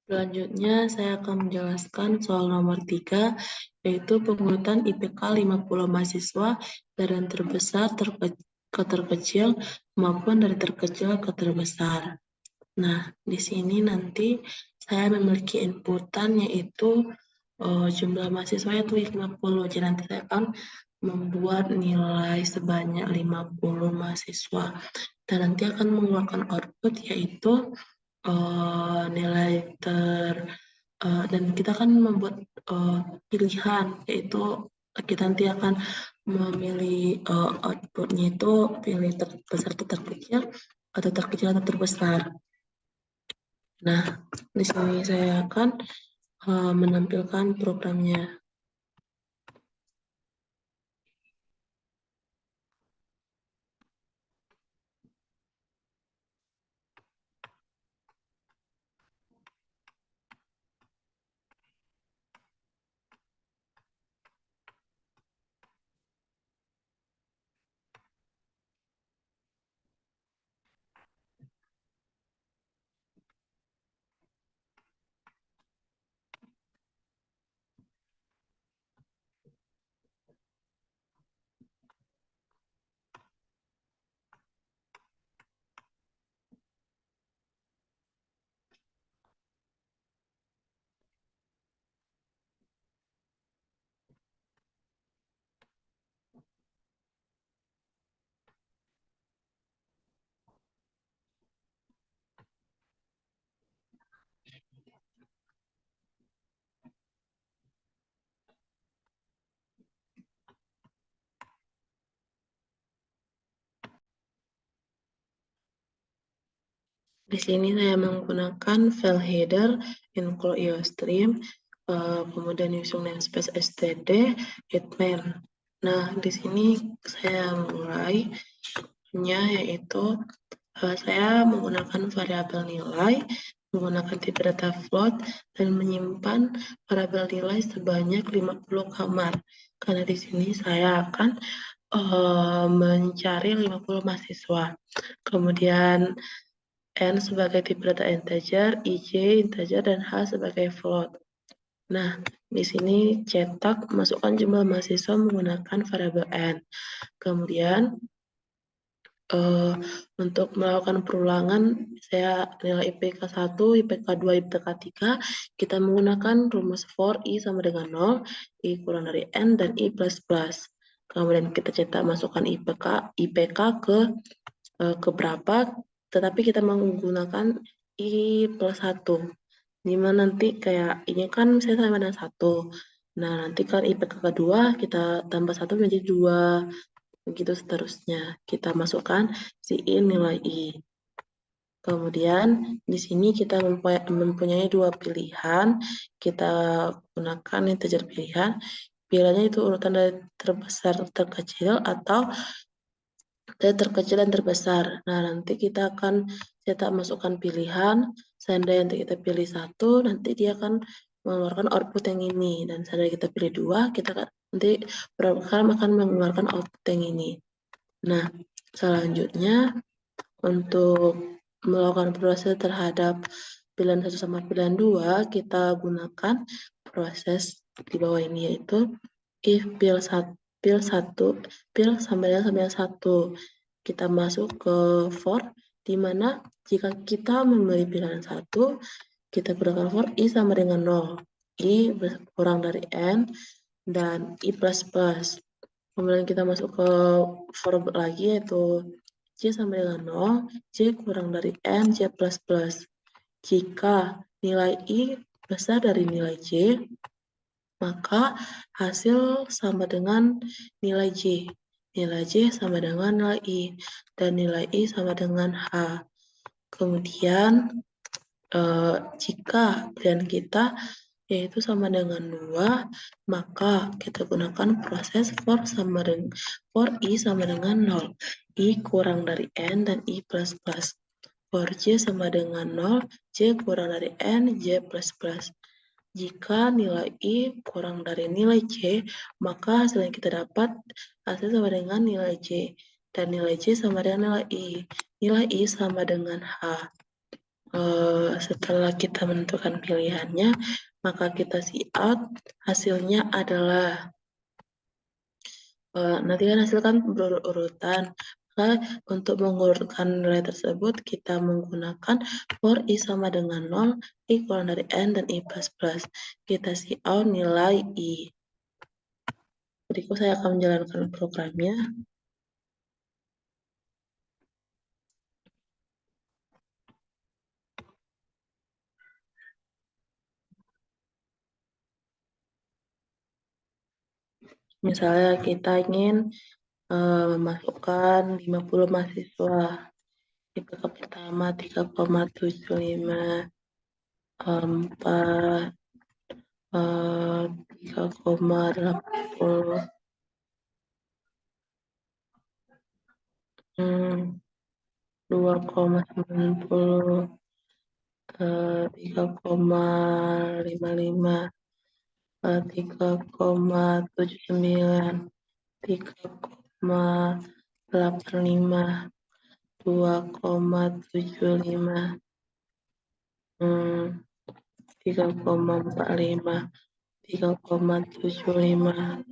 Selanjutnya, saya akan menjelaskan soal nomor 3, yaitu pengurutan IPK 50 mahasiswa dari yang terbesar ke terkecil maupun dari terkecil ke terbesar. Nah, di sini nanti saya memiliki inputan yaitu jumlah mahasiswa itu 50. Jadi nanti saya akan membuat nilai sebanyak 50 mahasiswa. Dan nanti akan mengeluarkan output yaitu nilai dan kita akan membuat pilihan, yaitu kita nanti akan memilih outputnya itu pilih terbesar atau terkecil atau terkecil atau terbesar. Nah, di sini saya akan menampilkan programnya. Di sini saya menggunakan file header, include IOStream, kemudian using namespace std, hitman. Nah, di sini saya mulainya yaitu saya menggunakan variabel nilai, menggunakan tipe data float, dan menyimpan variabel nilai sebanyak 50 kamar. Karena di sini saya akan mencari 50 mahasiswa. Kemudian N sebagai tipe data integer, IJ integer, dan H sebagai float. Nah, di sini cetak masukkan jumlah mahasiswa menggunakan variabel N. Kemudian untuk melakukan perulangan, saya nilai IPK 1, IPK 2, IPK 3, kita menggunakan rumus for I sama dengan 0, I kurang dari N, dan I plus plus. Kemudian kita cetak masukkan IPK ke berapa, tetapi kita menggunakan I plus 1. Dimana nanti kayak ini kan saya sama dengan 1. Nah, nanti kan IPK kedua kita tambah 1 menjadi 2. Begitu seterusnya. Kita masukkan si I nilai I. Kemudian di sini kita mempunyai dua pilihan. Kita gunakan integer pilihan. Pilihannya itu urutan dari terbesar terkecil atau dari terkecil dan terbesar. Nah, nanti kita akan cetak masukkan pilihan. Seandainya nanti kita pilih 1, nanti dia akan mengeluarkan output yang ini. Dan seandainya kita pilih 2, kita nanti program akan mengeluarkan output yang ini. Nah, selanjutnya untuk melakukan proses terhadap pilihan 1 sama pilihan 2, kita gunakan proses di bawah ini, yaitu if pil sampai dengan 1. Kita masuk ke for, di mana jika kita memilih pilihan 1, kita gunakan for I sama dengan 0. I kurang dari N dan I plus plus. Kemudian kita masuk ke for lagi, yaitu J sama dengan 0, J kurang dari N, J plus plus. Jika nilai I besar dari nilai J, maka hasil sama dengan nilai J. Nilai J sama dengan nilai I, dan nilai I sama dengan H. Kemudian, jika pilihan kita yaitu sama dengan 2, maka kita gunakan proses for I sama dengan 0. I kurang dari N dan I plus plus. For J sama dengan 0, J kurang dari N, J plus plus. Jika nilai I kurang dari nilai J, maka hasil yang kita dapat hasil sama dengan nilai J. Dan nilai J sama dengan nilai I. Nilai I sama dengan H. setelah kita menentukan pilihannya, maka kita see out, hasilnya adalah nanti kan hasil kan berurut-urutan. Maka untuk mengurutkan nilai tersebut kita menggunakan for i sama dengan 0, i kurang dari n dan i plus plus. Kita see out nilai i. Berikut saya akan menjalankan programnya. Misalnya kita ingin memasukkan 50 mahasiswa. IPK pertama 3,75, 4, 3,80, 2,90, 3,55, 3,79, 3,85, 2,75, 3,45, 3,75.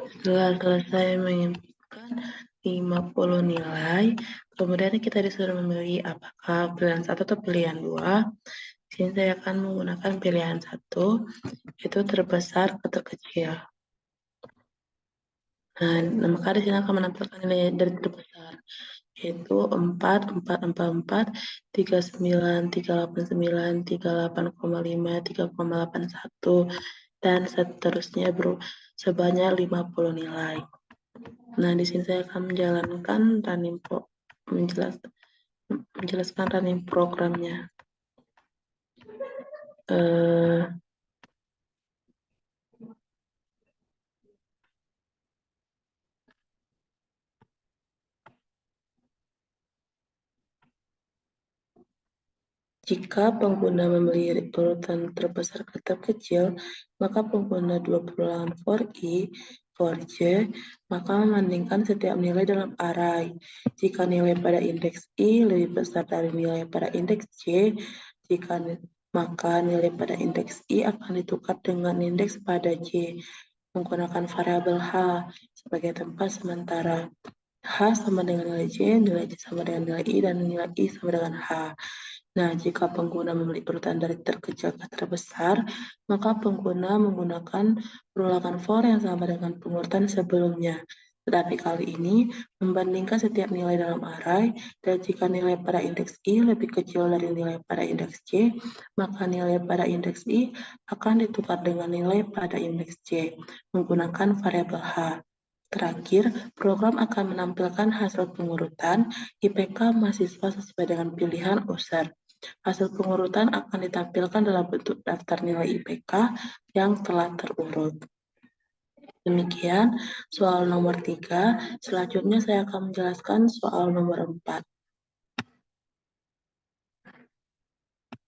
Setelah selesai menginputkan 50 nilai, kemudian kita disuruh memilih apakah pilihan 1 atau pilihan 2. Di sini saya akan menggunakan pilihan 1, itu terbesar ke terkecil. Nah, maka di sini akan menampilkan nilai dari terbesar, yaitu 4, 4, 4, 4, 39, 389, 38,5, 3,81, dan seterusnya sebanyak 50 nilai. Nah, di sini saya akan menjalankan menjelaskan running programnya. Jika pengguna memilih urutan terbesar ke terkecil, maka pengguna dua perulangan for i, for j, maka membandingkan setiap nilai dalam array. Jika nilai pada indeks i lebih besar dari nilai pada indeks j, maka nilai pada indeks i akan ditukar dengan indeks pada j menggunakan variabel h sebagai tempat sementara. H sama dengan nilai j sama dengan nilai i, dan nilai i sama dengan h. Nah, jika pengguna memilih urutan dari terkecil ke terbesar, maka pengguna menggunakan perulangan for yang sama dengan pengurutan sebelumnya. Tetapi kali ini, membandingkan setiap nilai dalam array, dan jika nilai pada indeks I lebih kecil dari nilai pada indeks J, maka nilai pada indeks I akan ditukar dengan nilai pada indeks J menggunakan variabel H. Terakhir, program akan menampilkan hasil pengurutan IPK mahasiswa sesuai dengan pilihan user. Hasil pengurutan akan ditampilkan dalam bentuk daftar nilai IPK yang telah terurut. Demikian soal nomor 3. Selanjutnya saya akan menjelaskan soal nomor 4.